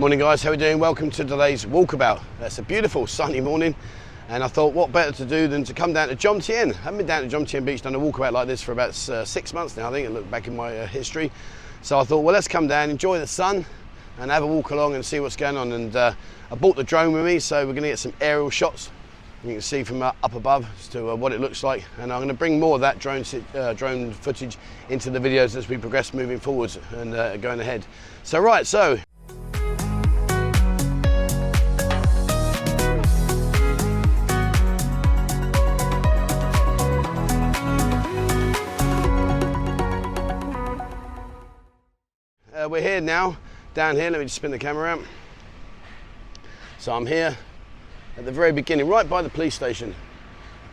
Morning guys, how are we doing? Welcome to today's walkabout. It's a beautiful sunny morning and I thought what better to do than to come down to Jomtien. I haven't been down to Jomtien Beach, done a walkabout like this for about 6 months now, I think, I look back in my history. So I thought, well, let's come down, enjoy the sun and have a walk along and see what's going on. And I brought the drone with me, so we're going to get some aerial shots. You can see from up above as to what it looks like, and I'm going to bring more of that drone footage into the videos as we progress moving forwards and going ahead. So we're here now, down here. Let me just spin the camera out. So I'm here at the very beginning, right by the police station.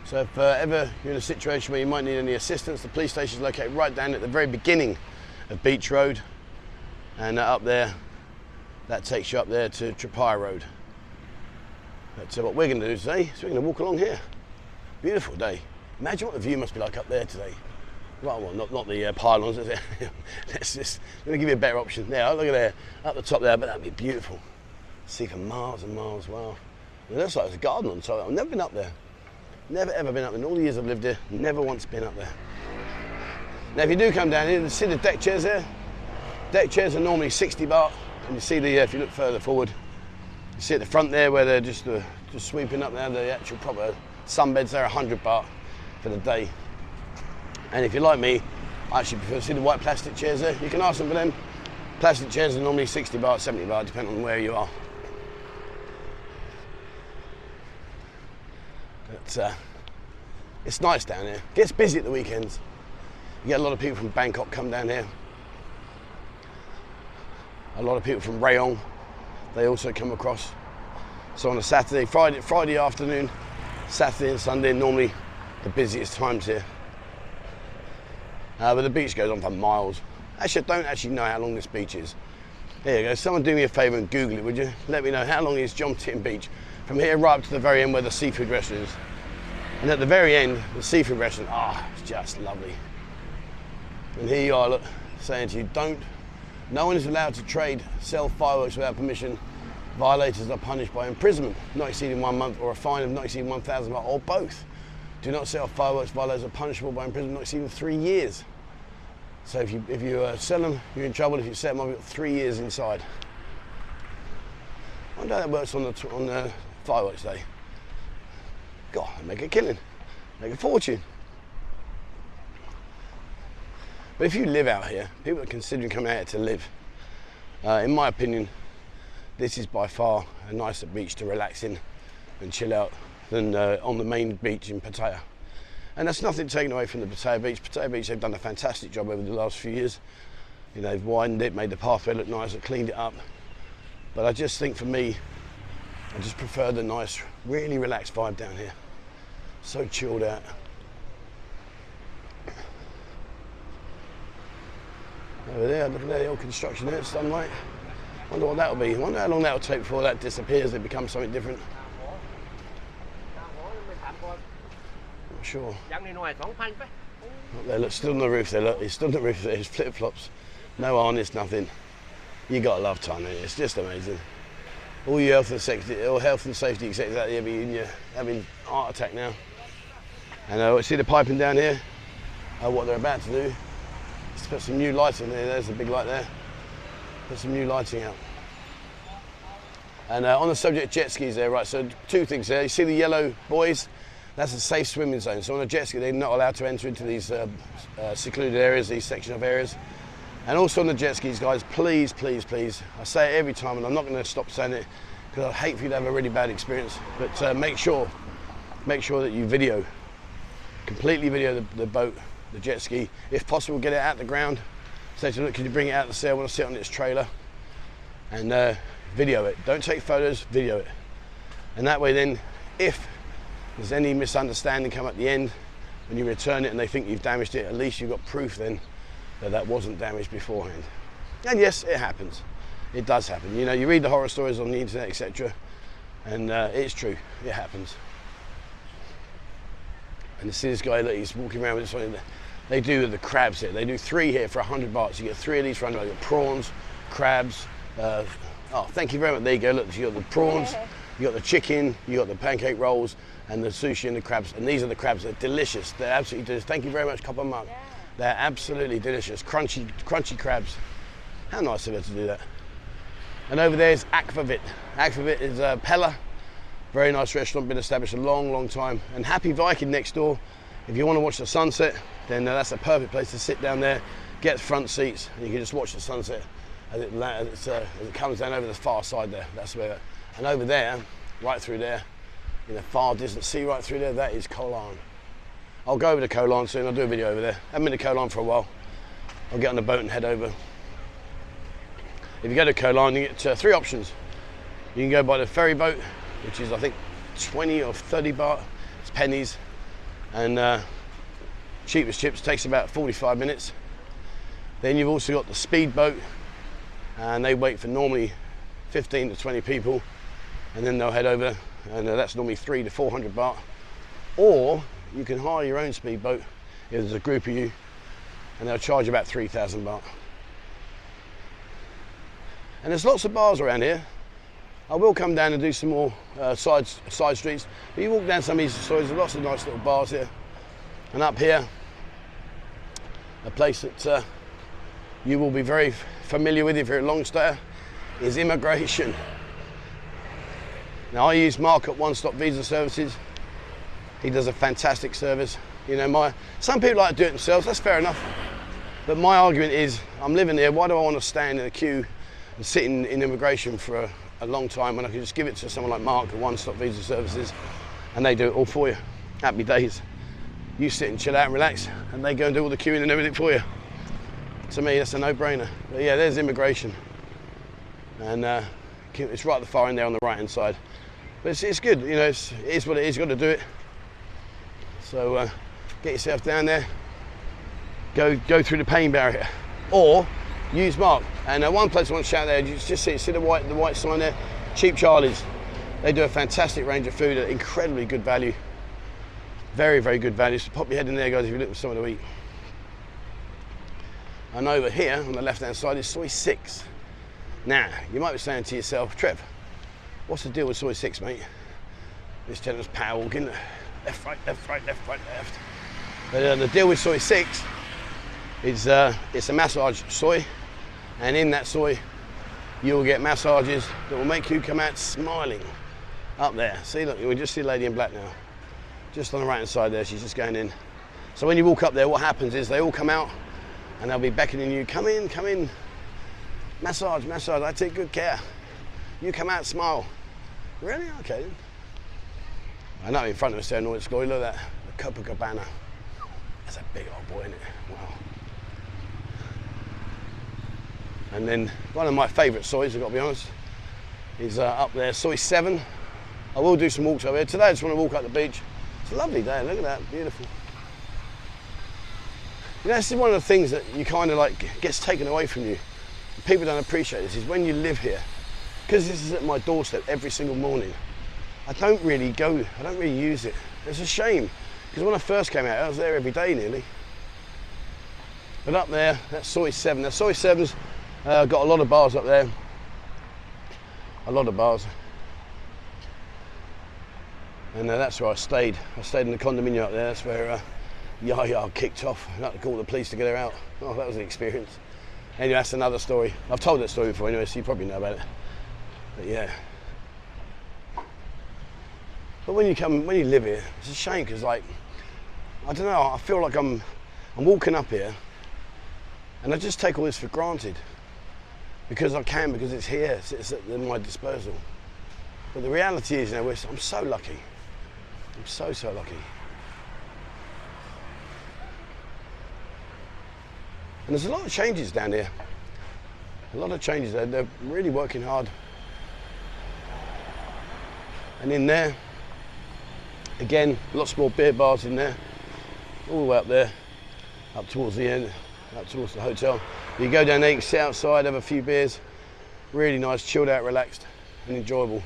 So if ever you're in a situation where you might need any assistance, the police station is located right down at the very beginning of Beach Road. And up there, that takes you up there to Pattaya Road. But what we're going to do today is we're going to walk along here. Beautiful day. Imagine what the view must be like up there today. Well, not the pylons. Let me give you a better option. There, look at there, up the top there, but that'd be beautiful. See for miles and miles, wow. It looks like there's a garden on top. I've never been up there. Never ever been up there. In all the years I've lived here, never once been up there. Now if you do come down here, you see the deck chairs there? Deck chairs are normally 60 baht. And you see if you look further forward, you see at the front there where they're just sweeping up there, the actual proper sunbeds there, 100 baht for the day. And if you're like me, I actually prefer to see the white plastic chairs there. You can ask them for them. Plastic chairs are normally 60 baht, 70 baht, depending on where you are. But it's nice down here. It gets busy at the weekends. You get a lot of people from Bangkok come down here. A lot of people from Rayong, they also come across. So on a Saturday, Friday afternoon, Saturday and Sunday, normally the busiest times here. But the beach goes on for miles. Actually, I don't actually know how long this beach is. Here you go, someone do me a favour and Google it, would you? Let me know how long is Jomtien Beach from here right up to the very end where the seafood restaurant is. And at the very end, the seafood restaurant, it's just lovely. And here you are, look, saying to you, no one is allowed to sell fireworks without permission. Violators are punished by imprisonment, not exceeding 1 month, or a fine of not exceeding 1,000 baht, or both. Do not sell fireworks. Violators are punishable by imprisonment not exceeding 3 years. So if you sell them, you're in trouble. If you set them up, you've got 3 years inside. I wonder how that works on the fireworks day. God, they make a killing, make a fortune. But if you live out here, people are considering coming out here to live. In my opinion, this is by far a nicer beach to relax in and chill out than on the main beach in Pattaya. And that's nothing taken away from the Pattaya Beach. Pattaya Beach, they've done a fantastic job over the last few years. You know, they've widened it, made the pathway look nicer, cleaned it up. But I just think for me, I just prefer the nice, really relaxed vibe down here. So chilled out. Over there, look at the old construction there, it's done right. Wonder what that'll be. Wonder how long that'll take before that disappears, it becomes something different. Not sure. Up there, look, still on the roof there, look, he's still on the roof there, his flip-flops. No harness, nothing. You gotta love Thailand, it's just amazing. All your health and safety executives out there having heart attack now. And see the piping down here? What they're about to do is put some new lights in there. There's the big light there. Put some new lighting out. And on the subject of jet skis there, right, so 2 things there. You see the yellow buoys? That's a safe swimming zone. So on a jet ski, they're not allowed to enter into these secluded areas, these section of areas. And also on the jet skis, guys, please, please, please, I say it every time and I'm not going to stop saying it because I'd hate for you to have a really bad experience, but make sure that you completely video the boat, the jet ski. If possible, get it out the ground. Say to them, look, can you bring it out the sea? I want to sit on this trailer. And video it. Don't take photos, video it. And that way then, if there's any misunderstanding come at the end, when you return it and they think you've damaged it, at least you've got proof then that wasn't damaged beforehand. And yes, it happens. It does happen. You know, you read the horror stories on the internet, etc. And it's true, it happens. And you see this guy, look, he's walking around with this one. They do the crabs here. They do 3 here for 100 baht. So you get 3 of these for 100 baht. You get prawns, crabs, Oh, thank you very much. There you go. Look, you got the prawns, you got the chicken, you got the pancake rolls, and the sushi and the crabs. And these are the crabs. They're delicious. They're absolutely delicious. Thank you very much, Copper Mark. Yeah. They're absolutely delicious. Crunchy crabs. How nice of her to do that. And over there is Akvavit. Akvavit is Pella. Very nice restaurant, been established a long time. And Happy Viking next door. If you want to watch the sunset, then that's a perfect place to sit down there, get front seats, and you can just watch the sunset as it comes down over the far side there. That's where. And over there, right through there, in the far distant sea right through there, that is Koh Larn. I'll go over to Koh Larn soon. I'll do a video over there. I haven't been to Koh Larn for a while. I'll get on the boat and head over. If you go to Koh Larn, you get 3 options. You can go by the ferry boat, which is I think 20 or 30 baht. It's pennies, and cheapest chips takes about 45 minutes. Then you've also got the speed boat, and they wait for normally 15 to 20 people, and then they'll head over, and that's normally 300 to 400 baht. Or you can hire your own speedboat if there's a group of you, and they'll charge about 3,000 baht. And there's lots of bars around here. I will come down and do some more side streets. But you walk down some of these streets, there's lots of nice little bars here. And up here, a place that you will be very familiar with if you're a long stayer, is immigration. Now I use Mark at One Stop Visa Services. He does a fantastic service. You know, some people like to do it themselves, that's fair enough. But my argument is, I'm living here, why do I want to stand in a queue and sit in immigration for a long time when I can just give it to someone like Mark at One Stop Visa Services, and they do it all for you. Happy days. You sit and chill out and relax, and they go and do all the queuing and everything for you. To me, that's a no-brainer. But yeah, there's immigration. And it's right at the far end there on the right-hand side. But it's good, you know, it is what it is, you've got to do it. So get yourself down there, go through the pain barrier, or use Mark. And one place I want to shout there, you just see the white sign there, Cheap Charlie's. They do a fantastic range of food at incredibly good value. Very, very good value. So pop your head in there, guys, if you're looking for something to eat. And over here, on the left-hand side, is Soy 6. Now, you might be saying to yourself, Trev, what's the deal with Soy 6, mate? This gentleman's power walking, left, right, left, right, left, right, left. But the deal with Soy 6 is it's a massage soy, and in that soy, you'll get massages that will make you come out smiling. Up there, see, look, we just see a lady in black now. Just on the right-hand side there, she's just going in. So when you walk up there, what happens is they all come out, and they'll be beckoning you, come in, massage, I take good care. You come out, smile. Really? Okay then. I know in front of us there, Nordic Glory, look at that, the Copacabana. That's a big old boy, isn't it? Wow. And then one of my favourite soys, I've got to be honest, is up there, Soy 7. I will do some walks over here. Today I just want to walk up the beach. It's a lovely day, look at that, beautiful. You know, this is one of the things that you kind of like gets taken away from you. People don't appreciate this, is when you live here, because this is at my doorstep every single morning, I don't really use it. It's a shame, because when I first came out, I was there every day nearly. But up there, that's Soy 7. Now Soy 7's got a lot of bars up there. A lot of bars. And that's where I stayed. I stayed in the condominium up there. That's where Yaya kicked off. I had to call the police to get her out. Oh, that was an experience. Anyway, that's another story. I've told that story before anyway, so you probably know about it. But yeah. But when you live here, it's a shame because, like, I don't know, I feel like I'm walking up here and I just take all this for granted because it's here, it's at my disposal. But the reality is, you know, I'm so lucky. I'm so lucky. And there's a lot of changes down here. A lot of changes. They're really working hard. And in there, again, lots more beer bars in there. All the way up there, up towards the end, up towards the hotel. You go down there, you can sit outside, have a few beers. Really nice, chilled out, relaxed, and enjoyable.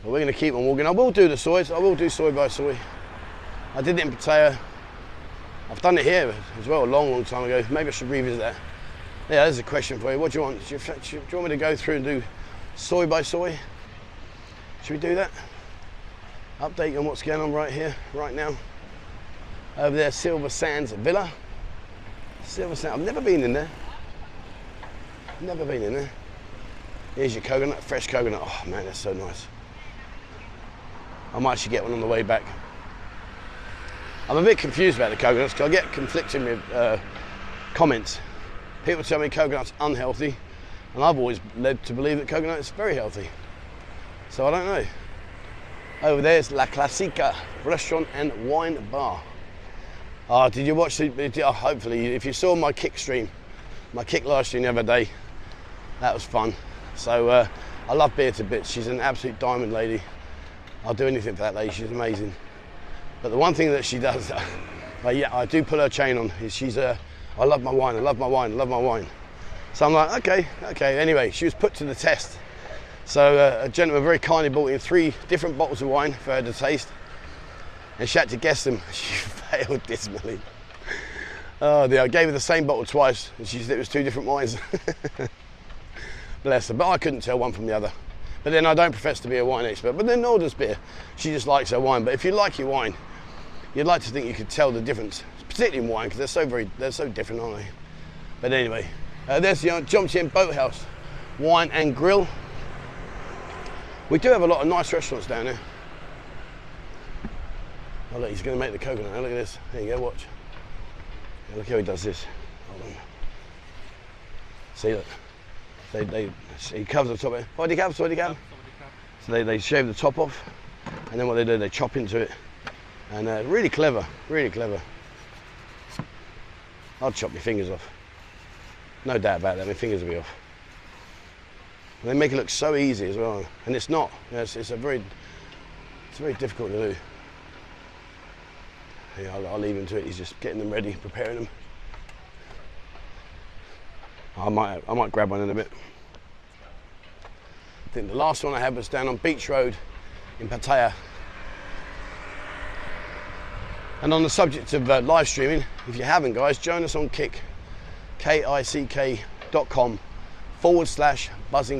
But we're going to keep on walking. I will do the soys. I will do soy by soy. I did it in Pattaya. I've done it here as well a long time ago. Maybe I should revisit that. Yeah, there's a question for you. What do you want? Do you want me to go through and do soy by soy? Should we do that? Update you on what's going on right here, right now. Over there, Silver Sands Villa. Silver Sands, I've never been in there. Never been in there. Here's your coconut, fresh coconut. Oh man, that's so nice. I might actually get one on the way back. I'm a bit confused about the coconuts because I get conflicting comments. People tell me coconut's unhealthy, and I've always led to believe that coconut is very healthy. So I don't know. Over there is Laasika restaurant and wine bar. Oh, did you watch the, hopefully, if you saw my kick stream, my kick live stream the other day, that was fun. So I love Beer to bits. She's an absolute diamond lady. I'll do anything for that lady, she's amazing. But the one thing that she does, yeah, I do pull her chain on, is she's I love my wine, I love my wine, I love my wine. So I'm like, okay. Anyway, she was put to the test. So a gentleman very kindly brought in 3 different bottles of wine for her to taste. And she had to guess them. She failed dismally. Oh dear, I gave her the same bottle twice, and she said it was 2 different wines. Bless her, but I couldn't tell one from the other. But then I don't profess to be a wine expert, but then nor does Beer. She just likes her wine. But if you like your wine, you'd like to think you could tell the difference, particularly in wine, because they're so different, aren't they? But anyway, there's the Jomtien Boathouse Wine and Grill. We do have a lot of nice restaurants down there. Oh look, he's going to make the coconut. Now look at this. There you go, watch. Yeah, look how he does this. Hold on. See, look. He covers the top of it. What do you have? So they shave the top off, and then what they do, they chop into it. And really clever, really clever. I'd chop my fingers off. No doubt about that, my fingers will be off. And they make it look so easy as well, and it's not. It's very difficult to do. Yeah, I'll leave him to it. He's just getting them ready, preparing them. I might grab one in a bit. I think the last one I had was down on Beach Road in Pattaya. And on the subject of live streaming, if you haven't, guys, join us on Kick, kick.com/buzzing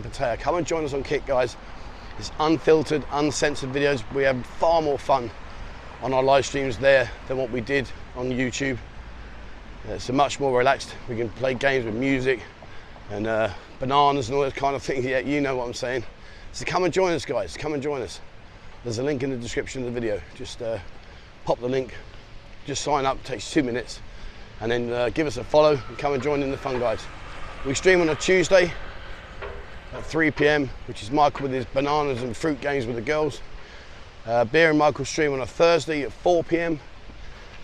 Pattaya. Come and join us on Kick, guys. It's unfiltered, uncensored videos. We have far more fun on our live streams there than what we did on YouTube. It's a much more relaxed. We can play games with music and bananas and all that kind of thing. Yeah, you know what I'm saying. So come and join us, guys. Come and join us. There's a link in the description of the video. Just pop the link. Just sign up. It takes 2 minutes, and then give us a follow and come and join in the fun, guys. We stream on a Tuesday at 3 p.m, which is Michael with his bananas and fruit games with the girls. Beer and Michael stream on a Thursday at 4 p.m.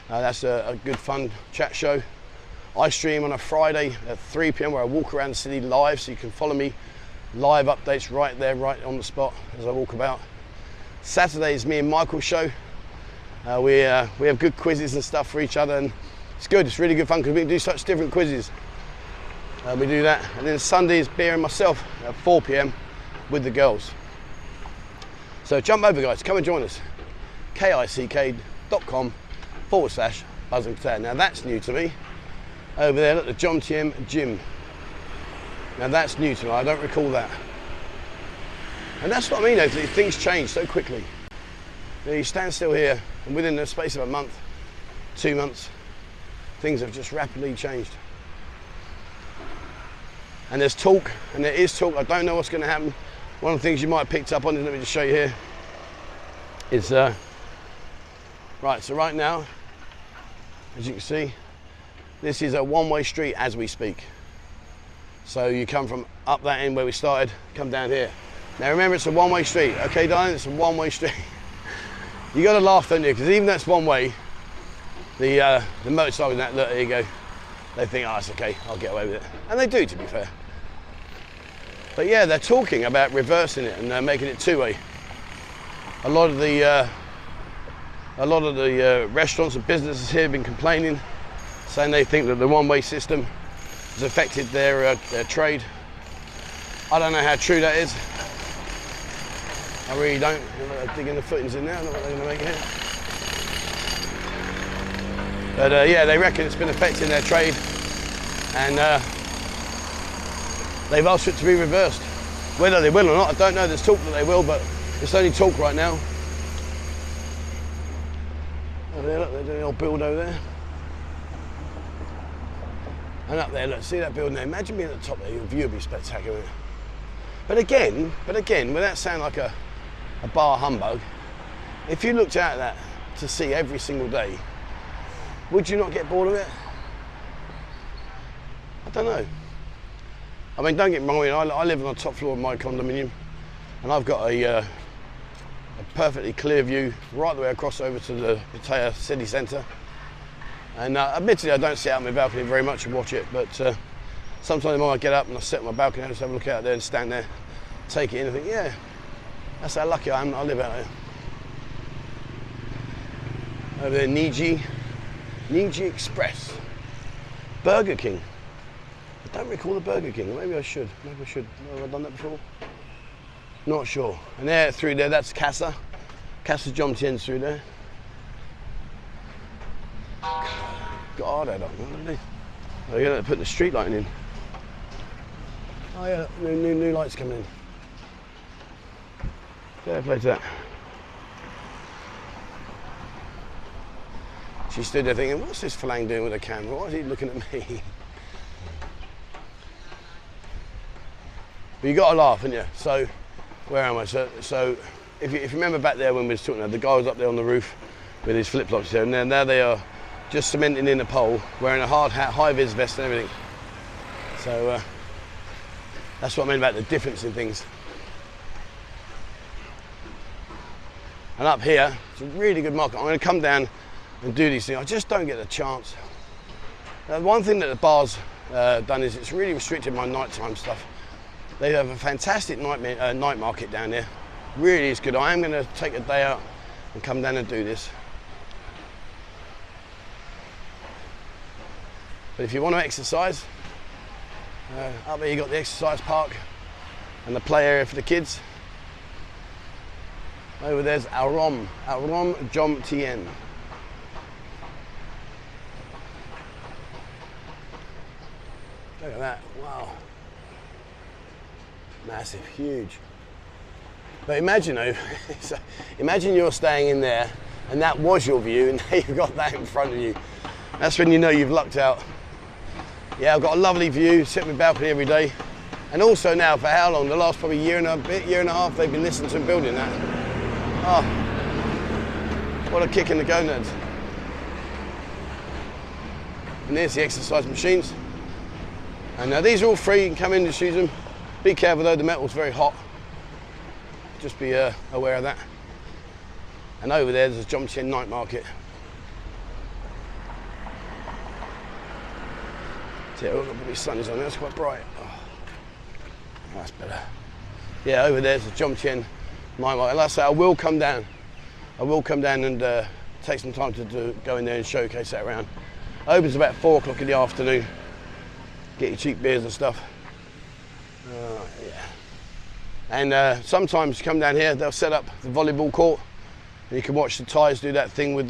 That's a good fun chat show. I stream on a Friday at 3 p.m. where I walk around the city live, so you can follow me. Live updates right there, right on the spot as I walk about. Saturday is me and Michael's show. We have good quizzes and stuff for each other, and it's good. It's really good fun because we can do such different quizzes. We do that, and then Sunday is Beer and myself at 4 p.m. with the girls. So jump over, guys. Come and join us. kick.com/buzzing Pattaya. Now that's new to me. Over there, look, the Jomtien Gym. Now that's new to me. I don't recall that. And that's what I mean, though. Things change so quickly. You stand still here, and within the space of a month, 2 months, things have just rapidly changed. And there's talk, and there is talk. I don't know what's going to happen. One of the things you might have picked up on, let me just show you here, is right. So right now, as you can see, this is a one-way street as we speak. So you come from up that end where we started, come down here. Now remember, it's a one-way street. Okay, darling, it's a one-way street. You got to laugh, don't you? Because even though it's one way, the motorcycles and that, look, there you go. They think, oh, it's okay, I'll get away with it. And they do, to be fair. But yeah, they're talking about reversing it and making it two-way. A lot of the restaurants and businesses here have been complaining, saying they think that the one-way system has affected their trade. I don't know how true that is. I really don't. They're digging the footings in there. I don't know what they're going to make here. But yeah, they reckon it's been affecting their trade, and they've asked for it to be reversed. Whether they will or not, I don't know. There's talk that they will, but it's only talk right now. Oh, there, look, they're doing the old build over there. And up there, look, see that building there? Imagine being at the top there, your view would be spectacular. But again, without sounding like a bar humbug, if you looked out at that to see every single day, would you not get bored of it? I don't know. I mean, don't get me wrong, I live on the top floor of my condominium, and I've got a perfectly clear view right the way across over to the Pattaya city centre. And admittedly, I don't sit out on my balcony very much and watch it, but sometimes I might get up and I sit on my balcony and just have a look out there and stand there, take it in and think, yeah, that's how lucky I am that I live out there. Over there, Niji Express. Burger King. I don't recall the Burger King. Maybe I should. Have I done that before? Not sure. And there, through there, that's Casa. Casa Jomtien's through there. God, I don't know. Oh, yeah, they're putting the street lighting in. Oh yeah, new lights coming in. Fair play to that. She stood there thinking, what's this Falang doing with a camera? Why is he looking at me? But you got to laugh, haven't you? So, where am I? So if you remember back there when we was talking, the guy was up there on the roof with his flip-flops there, and then now they are just cementing in the pole, wearing a hard hat, high-vis vest and everything. So that's what I mean about the difference in things. And up here, it's a really good market. I'm going to come down and do these things. I just don't get the chance. One thing that the bar's done is it's really restricted my nighttime stuff. They have a fantastic night market down there. Really is good. I am going to take a day out and come down and do this. But if you want to exercise, up there you got the exercise park and the play area for the kids. Over there's Arom Jomtien. Look at that, wow. Massive, huge. But imagine though, imagine you're staying in there and that was your view and now you've got that in front of you. That's when you know you've lucked out. Yeah, I've got a lovely view, sit on my balcony every day. And also now, for how long? The last probably year and a half, they've been listening to and building that. Oh, what a kick in the gonads. And there's the exercise machines. And now these are all free, you can come in and use them. Be careful though, the metal's very hot. Just be aware of that. And over there's a Jomtien night market. See, oh, the sun is on there, it's quite bright. Oh, that's better. Yeah, over there's the Jomtien night market. Like I say, I will come down. And take some time to go in there and showcase that around. Opens about 4 o'clock in the afternoon. Get your cheap beers and stuff. Yeah. And sometimes you come down here, they'll set up the volleyball court, and you can watch the Thais do that thing with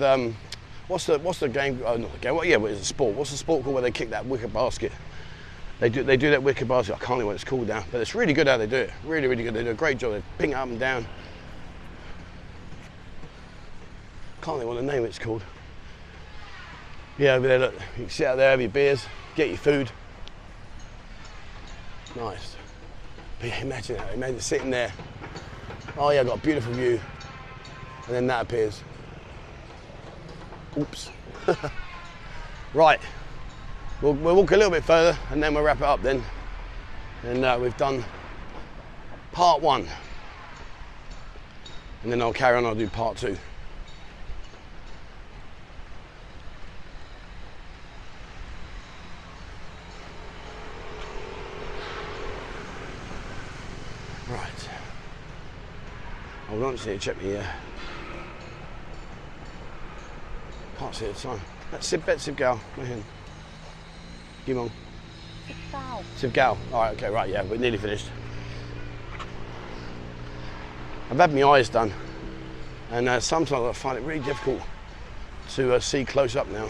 what's the game? Oh, not the game. Well, yeah, but it's a sport. What's the sport called where they kick that wicker basket? They do that wicker basket. I can't remember what it's called now, but it's really good how they do it. Really, really good. They do a great job. They ping it up and down. Can't think what the name it's called. Yeah, over there, look. You can sit out there, have your beers, get your food. Nice. But yeah, imagine that. Imagine sitting there. Oh yeah, I've got a beautiful view, and then that appears. Oops. Right. We'll walk a little bit further, and then we'll wrap it up then. And we've done part 1, and then I'll carry on. I'll do part 2. Right. Hold on, see, check me here. Can't see the time. That's Sib Gal. Gimong. Sib Gal. Alright, okay, right, yeah, we're nearly finished. I've had my eyes done, and sometimes I find it really difficult to see close up now.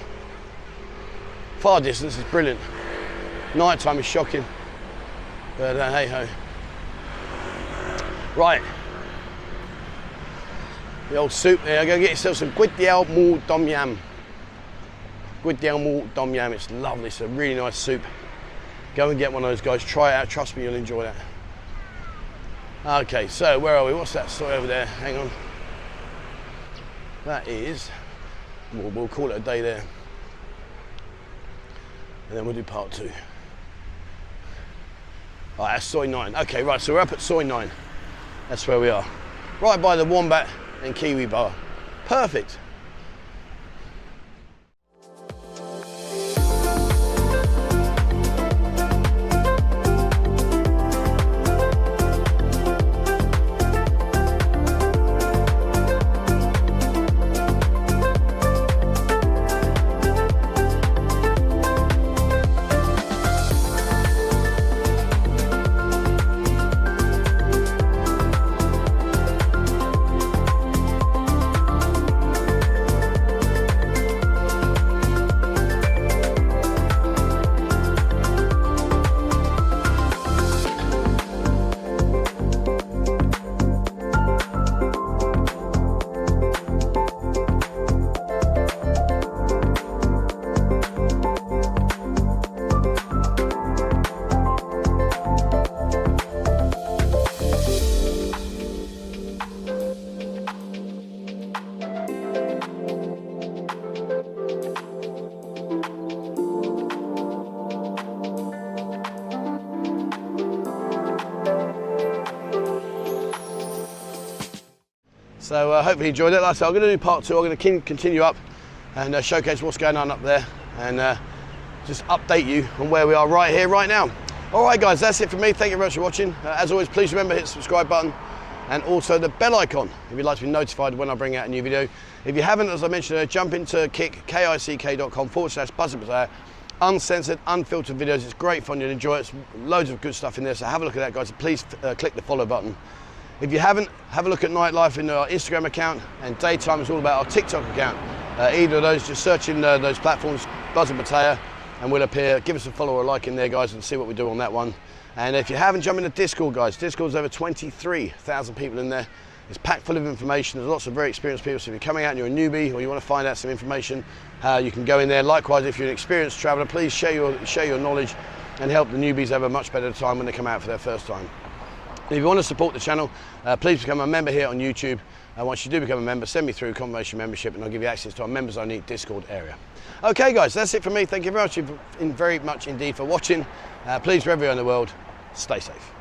Far distance is brilliant. Night time is shocking. But hey ho. Right. The old soup there. Go get yourself some kway teow mu tom yam. Kway teow mu tom yam. It's lovely. It's a really nice soup. Go and get one of those guys. Try it out. Trust me, you'll enjoy that. Okay, so where are we? What's that soy over there? Hang on. That is. We'll call it a day there. And then we'll do part 2. All right, that's soy 9. Okay, right. So we're up at soy 9. That's where we are. Right by the Wombat and Kiwi bar. Perfect. So hopefully you enjoyed it. Like I said, I'm going to do part 2. I'm going to continue up and showcase what's going on up there and just update you on where we are right here, right now. All right, guys, that's it for me. Thank you very much for watching. As always, please remember to hit the subscribe button and also the bell icon if you'd like to be notified when I bring out a new video. If you haven't, as I mentioned, jump into kick.com/bustling, uncensored, unfiltered videos. It's great fun. You'll enjoy it. There's loads of good stuff in there. So have a look at that, guys. Please click the follow button. If you haven't, have a look at Nightlife in our Instagram account, and Daytime is all about our TikTok account. Either of those, just search in those platforms, Buzzing Pattaya, and we'll appear. Give us a follow or a like in there, guys, and see what we do on that one. And if you haven't, jump into Discord, guys. Discord's over 23,000 people in there. It's packed full of information. There's lots of very experienced people. So if you're coming out and you're a newbie or you want to find out some information, you can go in there. Likewise, if you're an experienced traveller, please share your knowledge and help the newbies have a much better time when they come out for their first time. If you want to support the channel, please become a member here on YouTube. Once you do become a member, send me through confirmation membership and I'll give you access to our members only Discord area. Okay, guys, that's it from me. Thank you very much indeed for watching. Please, wherever you're in the world, stay safe.